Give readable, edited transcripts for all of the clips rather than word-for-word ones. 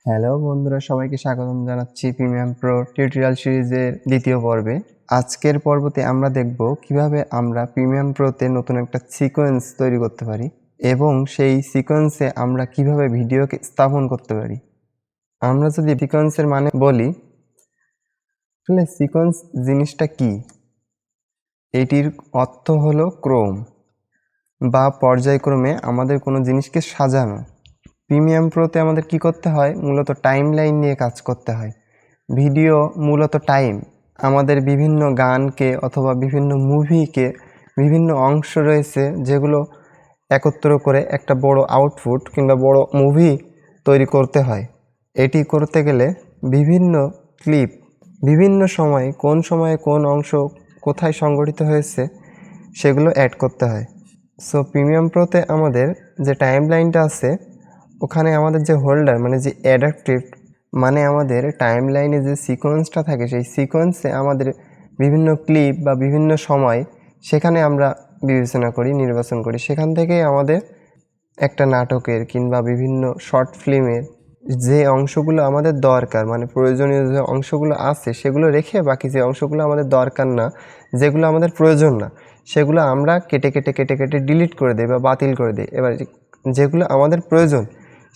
Hello বন্ধুরা, সবাইকে স্বাগতম জানাচ্ছি প্রিমিয়াম প্রো টিউটোরিয়াল সিরিজের দ্বিতীয় পর্বে। আজকের পর্বতে আমরা দেখব কিভাবে আমরা প্রিমিয়াম প্রোতে নতুন একটা সিকোয়েন্স তৈরি করতে পারি এবং সেই সিকোয়েন্সে আমরা কিভাবে ভিডিওকে স্থাপন করতে পারি। আমরা যদি সিকোয়েন্সের মানে বলি, আসলে সিকোয়েন্স জিনিসটা কি? এটির অর্থ হলো ক্রম বা পর্যায়ক্রমে আমাদের কোনো জিনিসকে সাজানো। প্রিমিয়াম প্রোতে আমাদের কি করতে হয়? মূলত টাইম লাইন নিয়ে কাজ করতে হয়। ভিডিও মূলত টাইম, আমাদের বিভিন্ন গানকে অথবা বিভিন্ন মুভিকে বিভিন্ন অংশ রয়েছে যেগুলো একত্র করে একটা বড় আউটপুট কিংবা বড় মুভি তৈরি করতে হয়। এটি করতে গেলে বিভিন্ন ক্লিপ বিভিন্ন সময়ে কোন অংশ কোথায় সংগঠিত হয়েছে সেগুলো অ্যাড করতে হয়। সো প্রিমিয়াম প্রোতে আমাদের যে টাইম লাইনটা আছে, ওখানে আমাদের যে হোল্ডার মানে যে অ্যাডাপ্টিভ মানে আমাদের টাইম লাইনে যে সিকোয়েন্সটা থাকে, সেই সিকোয়েন্সে আমাদের বিভিন্ন ক্লিপ বা বিভিন্ন সময় সেখানে আমরা বিবেচনা করি, নির্বাচন করি। সেখান থেকেই আমাদের একটা নাটকের কিংবা বিভিন্ন শর্ট ফিল্মের যে অংশগুলো আমাদের দরকার, মানে প্রয়োজনীয় যে অংশগুলো আছে সেগুলো রেখে বাকি যে অংশগুলো আমাদের দরকার না, যেগুলো আমাদের প্রয়োজন না, সেগুলো আমরা কেটে কেটে কেটে কেটে ডিলিট করে দিই বা বাতিল করে দিই। এবার যেগুলো আমাদের প্রয়োজন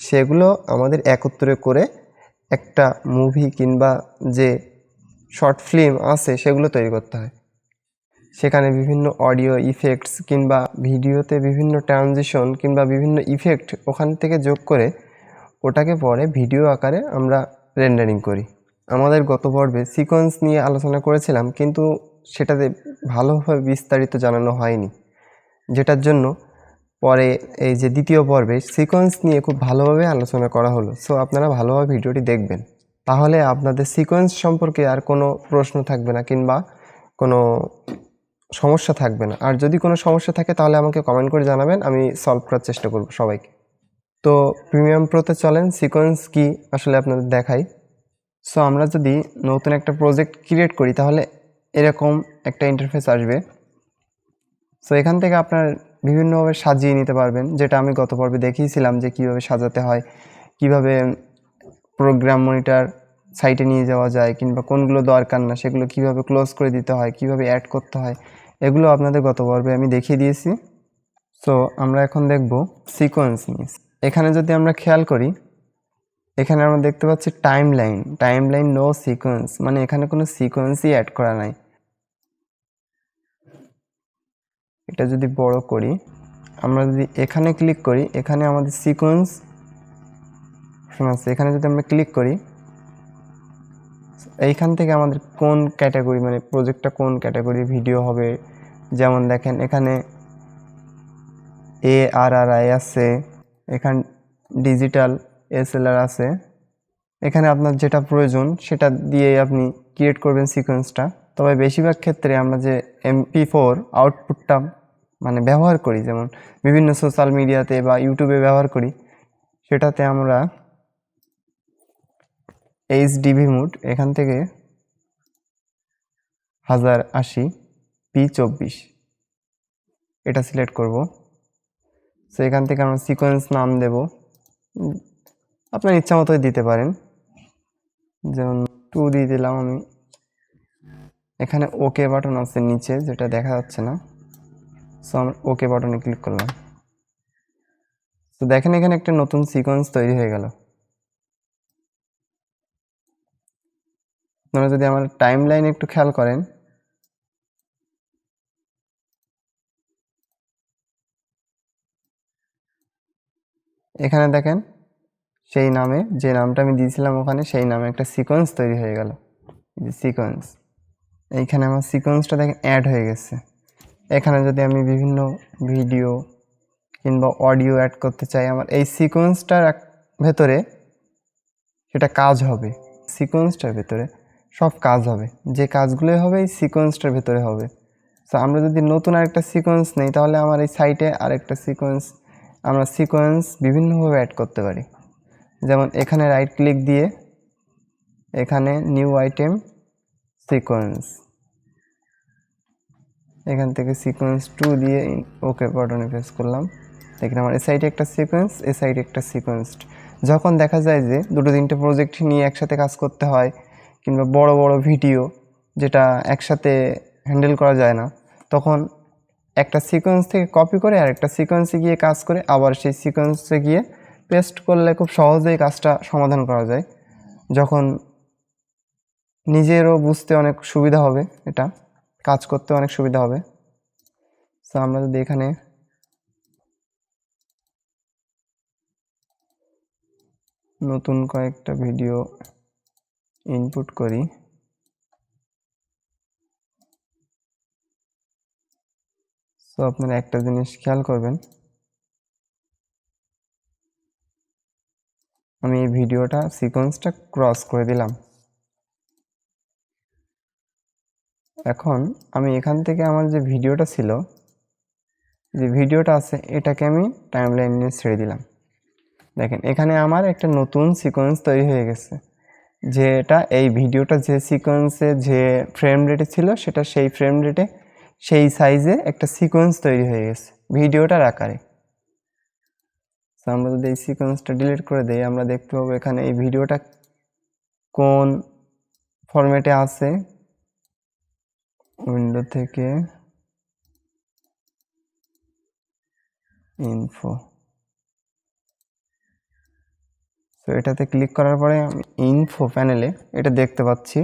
সেগুলো আমাদের একত্রে করে একটা মুভি কিংবা যে শর্ট ফিল্ম আছে সেগুলো তৈরি করতে হয়। সেখানে বিভিন্ন অডিও ইফেক্টস কিংবা ভিডিওতে বিভিন্ন ট্রানজিশন কিংবা বিভিন্ন ইফেক্ট ওখান থেকে যোগ করে ওটাকে পরে ভিডিও আকারে আমরা রেন্ডারিং করি। আমাদের গত পর্বে সিকোয়েন্স নিয়ে আলোচনা করেছিলাম, কিন্তু সেটাতে ভালোভাবে বিস্তারিত জানানো হয়নি, যেটার জন্য পরে এই যে দ্বিতীয় পর্বে সিকোয়েন্স নিয়ে খুব ভালোভাবে আলোচনা করা হলো। সো আপনারা ভালোভাবে ভিডিওটি দেখবেন, তাহলে আপনাদের সিকোয়েন্স সম্পর্কে আর কোনো প্রশ্ন থাকবে না কিংবা কোনো সমস্যা থাকবে না। আর যদি কোনো সমস্যা থাকে তাহলে আমাকে কমেন্ট করে জানাবেন, আমি সলভ করার চেষ্টা করব সবাইকে। তো প্রিমিয়াম প্রোতে চলেন সিকোয়েন্স কি আসলে আপনাদের দেখাই। সো আমরা যদি নতুন একটা প্রজেক্ট ক্রিয়েট করি তাহলে এরকম একটা ইন্টারফেস আসবে। সো এখান থেকে আপনার বিভিন্নভাবে সাজিয়ে নিতে পারবেন, যেটা আমি গত পর্বে দেখিয়েছিলাম যে কীভাবে সাজাতে হয়, কিভাবে প্রোগ্রাম মনিটর সাইটে নিয়ে যাওয়া যায় কিংবা কোনগুলো দরকার না সেগুলো কিভাবে ক্লোজ করে দিতে হয়, কিভাবে অ্যাড করতে হয়, এগুলো আপনাদের গত পর্বে আমি দেখিয়ে দিয়েছি। সো আমরা এখন দেখব সিকোয়েন্স নিয়ে। এখানে যদি আমরা খেয়াল করি, এখানে আমরা দেখতে পাচ্ছি টাইম লাইন নো সিকোয়েন্স, মানে এখানে কোনো সিকোয়েন্সই অ্যাড করা নাই। এটা যদি বড় করি, আমরা যদি এখানে ক্লিক করি, এখানে আমাদের সিকোয়েন্স আছে। এখানে যদি আমরা ক্লিক করি, এইখান থেকে আমাদের কোন ক্যাটাগরি মানে প্রজেক্টটা কোন ক্যাটাগরি ভিডিও হবে, যেমন দেখেন এখানে ARRI আছে, এখানে ডিজিটাল SLR আছে। এখানে আপনার যেটা প্রয়োজন সেটা দিয়ে আপনি ক্রিয়েট করবেন সিকোয়েন্সটা। তবে বেশিরভাগ ক্ষেত্রে আমরা যে MP4 আউটপুটটা মানে ব্যবহার করি, যেমন বিভিন্ন সোশ্যাল মিডিয়াতে বা ইউটিউবে ব্যবহার করি, সেটাতে আমরা HDV মোড এখান থেকে 1080p24 এটা সিলেক্ট করব। সো এখান থেকে আমরা সিকোয়েন্স নাম দেব, আপনার ইচ্ছা মতোই দিতে পারেন, যেমন 2 দিয়ে দিলাম আমি। এখানে ওকে বাটন আছে নিচে, যেটা দেখা যাচ্ছে না। সো আমরা ওকে বাটনে ক্লিক করলাম। তো দেখেন এখানে একটা নতুন সিকোয়েন্স তৈরি হয়ে গেল। আপনারা যদি আমার টাইম লাইন একটু খেয়াল করেন, এখানে দেখেন সেই নামে যে নামটা আমি দিয়েছিলাম ওখানে, সেই নামে একটা সিকোয়েন্স তৈরি হয়ে গেল। সিকোয়েন্স, এইখানে আমার সিকোয়েন্সটা দেখেন অ্যাড হয়ে গেছে। এখানে যদি আমি বিভিন্ন ভিডিও কিংবা অডিও অ্যাড করতে চাই, আমার এই সিকোয়েন্সটার ভেতরে সেটা কাজ হবে। সিকোয়েন্সটার ভেতরে সব কাজ হবে, যে কাজগুলোই হবে এই সিকোয়েন্সটার ভেতরে হবে। তো আমরা যদি নতুন আরেকটা সিকোয়েন্স নেই, তাহলে আমার এই সাইটে আরেকটা সিকোয়েন্স, আমরা সিকোয়েন্স বিভিন্নভাবে অ্যাড করতে পারি। যেমন এখানে রাইট ক্লিক দিয়ে এখানে নিউ আইটেম সিকোয়েন্স, এখান থেকে সিকোয়েন্স 2 দিয়ে ওকে বাটনে প্রেস করলাম। দেখেন আমার এই সাইডে একটা সিকোয়েন্স, এই সাইডে একটা সিকোয়েন্স। যখন দেখা যায় যে দুটো তিনটে প্রজেক্ট নিয়ে একসাথে কাজ করতে হয় কিংবা বড় বড় ভিডিও যেটা একসাথে হ্যান্ডেল করা যায় না, তখন একটা সিকোয়েন্স থেকে কপি করে আর একটা সিকোয়েন্সে গিয়ে কাজ করে আবার সেই সিকোয়েন্সে গিয়ে পেস্ট করলে খুব সহজেই কাজটা সমাধান করা যায়। যখন নিজেরও বুঝতে অনেক সুবিধা হবে, এটা কাজ করতে অনেক সুবিধা হবে। সো আমরা যদি এখানে নতুন কয়েকটা ভিডিও ইনপুট করি, তো আপনারা একটা জিনিস খেয়াল করবেন, আমি এই ভিডিওটা সিকোয়েন্সটা ক্রস করে দিলাম। এখন আমি এখান থেকে আমার যে ভিডিওটা ছিল, যে ভিডিওটা আছে, এটাকে আমি টাইমলাইন নিয়ে ছেড়ে দিলাম। দেখেন এখানে আমার একটা নতুন সিকোয়েন্স তৈরি হয়ে গেছে, যেটা এই ভিডিওটা যে সিকোয়েন্সে যে ফ্রেম রেটে ছিল সেটা সেই ফ্রেম রেটে সেই সাইজে একটা সিকোয়েন্স তৈরি হয়ে গেছে ভিডিওটার আকারে। তো আমরা যদি এই সিকোয়েন্সটা ডিলিট করে দিই, আমরা দেখতে পাবো এখানে এই ভিডিওটা কোন ফরম্যাটে আছে। উইন্ডো থেকে ইনফো, তো এটাতে ক্লিক করার পরে আমি ইনফো প্যানেলে এটা দেখতে পাচ্ছি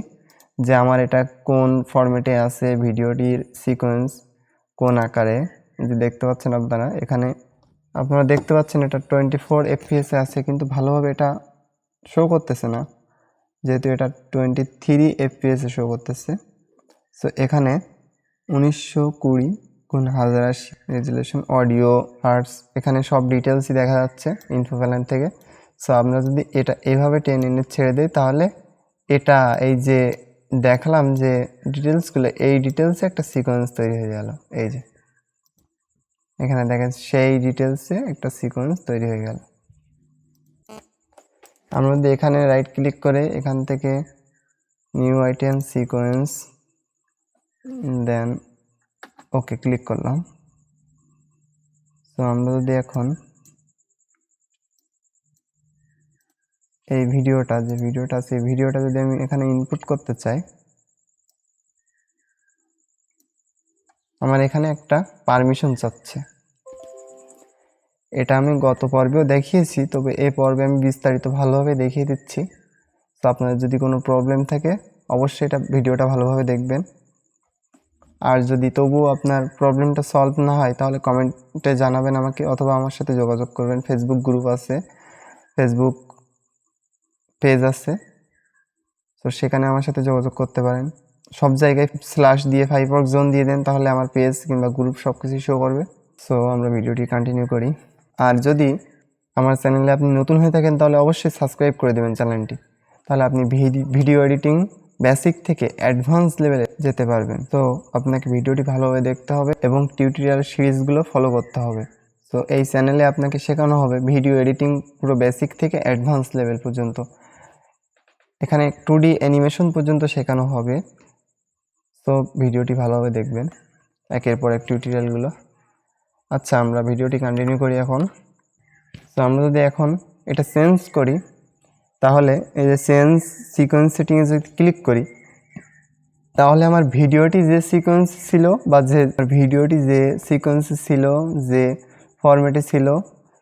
যে আমার এটা কোন ফরম্যাটে আছে, ভিডিওটির সিকোয়েন্স কোন আকারে। যে দেখতে পাচ্ছেন আপনারা দেখতে পাচ্ছেন এটা 24 FPS এ আছে, কিন্তু ভালোভাবে এটা শো করতেছে না, যেহেতু এটা 23 FPS এ শো করতেছে। সো এখানে 1920x1080 রেজুলেশন, অডিও, হার্টস, এখানে সব ডিটেলসই দেখা যাচ্ছে ইনফো প্যানেল থেকে। সো আমরা যদি এটা এইভাবে টেনে এনে ছেড়ে দিই, তাহলে এটা এই যে দেখালাম যে ডিটেলসগুলো, এই ডিটেলসে একটা সিকোয়েন্স তৈরি হয়ে গেল। এই যে এখানে দেখেন সেই ডিটেলসে একটা সিকোয়েন্স তৈরি হয়ে গেল। আমরা যদি এখানে রাইট ক্লিক করে এখান থেকে নিউ আইটেম সিকোয়েন্স, দেন ওকে ক্লিক করলাম। তো আমরা যদি এখন এই ভিডিওটা আছে, ভিডিওটা যদি আমি এখানে ইনপুট করতে চাই, আমার এখানে একটা পারমিশন চাচ্ছে। এটা আমি গত পর্বেও দেখিয়েছি, তবে এই পর্বে আমি বিস্তারিত ভালোভাবে দেখিয়ে দিচ্ছি। তো আপনাদের যদি কোনো প্রবলেম থাকে অবশ্যই এটা ভিডিওটা ভালোভাবে দেখবেন। আর যদি তবুও আপনার প্রবলেমটা সলভ না হয়, তাহলে কমেন্টে জানাবেন আমাকে, অথবা আমার সাথে যোগাযোগ করবেন। ফেসবুক গ্রুপ আছে, ফেসবুক পেজ আছে, তো সেখানে আমার সাথে যোগাযোগ করতে পারেন। সব জায়গায় স্ল্যাশ দিয়ে 5 ওয়ার্ক জোন দিয়ে দেন, তাহলে আমার পেজ কিংবা গ্রুপ সব কিছুই শো করবে। সো আমরা ভিডিওটি কন্টিনিউ করি। আর যদি আমার চ্যানেলে আপনি নতুন হয়ে থাকেন, তাহলে অবশ্যই সাবস্ক্রাইব করে দেবেন চ্যানেলটি, তাহলে আপনি ভিডিও এডিটিং বেসিক থেকে অ্যাডভান্স লেভেলে যেতে পারবেন। তো আপনাকে ভিডিওটি ভালোভাবে দেখতে হবে এবং টিউটোরিয়াল সিরিজগুলো ফলো করতে হবে। তো এই চ্যানেলে আপনাকে শেখানো হবে ভিডিও এডিটিং পুরো বেসিক থেকে অ্যাডভান্স লেভেল পর্যন্ত। এখানে 2D অ্যানিমেশন পর্যন্ত শেখানো হবে। তো ভিডিওটি ভালোভাবে দেখবেন একের পর এক টিউটোরিয়ালগুলো। আচ্ছা, আমরা ভিডিওটি কন্টিনিউ করি এখন। তো আমরা যদি এখন এটা চেঞ্জ করি, তাহলে এই যে চেঞ্জ সিকোয়েন্স সেটিংয়ে যদি ক্লিক করি, তাহলে আমার ভিডিওটি যে সিকোয়েন্স ছিল বা যে ফরম্যাটে ছিল,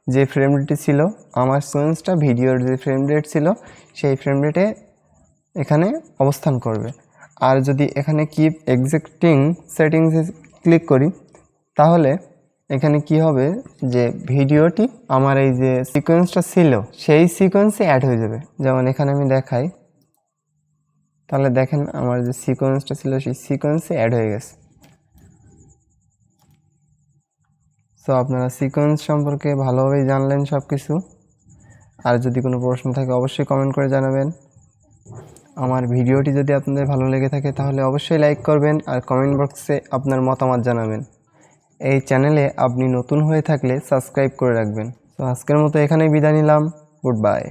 যে ফ্রেম রেটে ছিল, আমার সিকোয়েন্সটা ভিডিওর যে ফ্রেম রেট ছিল সেই ফ্রেম রেটে এখানে অবস্থান করবে। আর যদি এখানে কিপ এক্সিস্টিং সেটিংসে ক্লিক করি, তাহলে এখানে কি হবে যে ভিডিওটি আমার এই যে সিকোয়েন্সটা ছিল সেই সিকোয়েন্সে অ্যাড হয়ে যাবে। যেমন এখানে আমি দেখাই, তাহলে দেখেন আমার যে সিকোয়েন্সটা ছিল সেই সিকোয়েন্সে অ্যাড হয়ে গেছে। সো আপনারা সিকোয়েন্স সম্পর্কে ভালোভাবেই জানলেন সব কিছু। আর যদি কোনো প্রশ্ন থাকে অবশ্যই কমেন্ট করে জানাবেন। আমার ভিডিওটি যদি আপনাদের ভালো লেগে থাকে, তাহলে অবশ্যই লাইক করবেন আর কমেন্ট বক্সে আপনার মতামত জানাবেন। এই চ্যানেলে আপনি নতুন হয়ে থাকলে সাবস্ক্রাইব করে রাখবেন। তো আজকের মতো এখানেই বিদায় নিলাম। Good bye.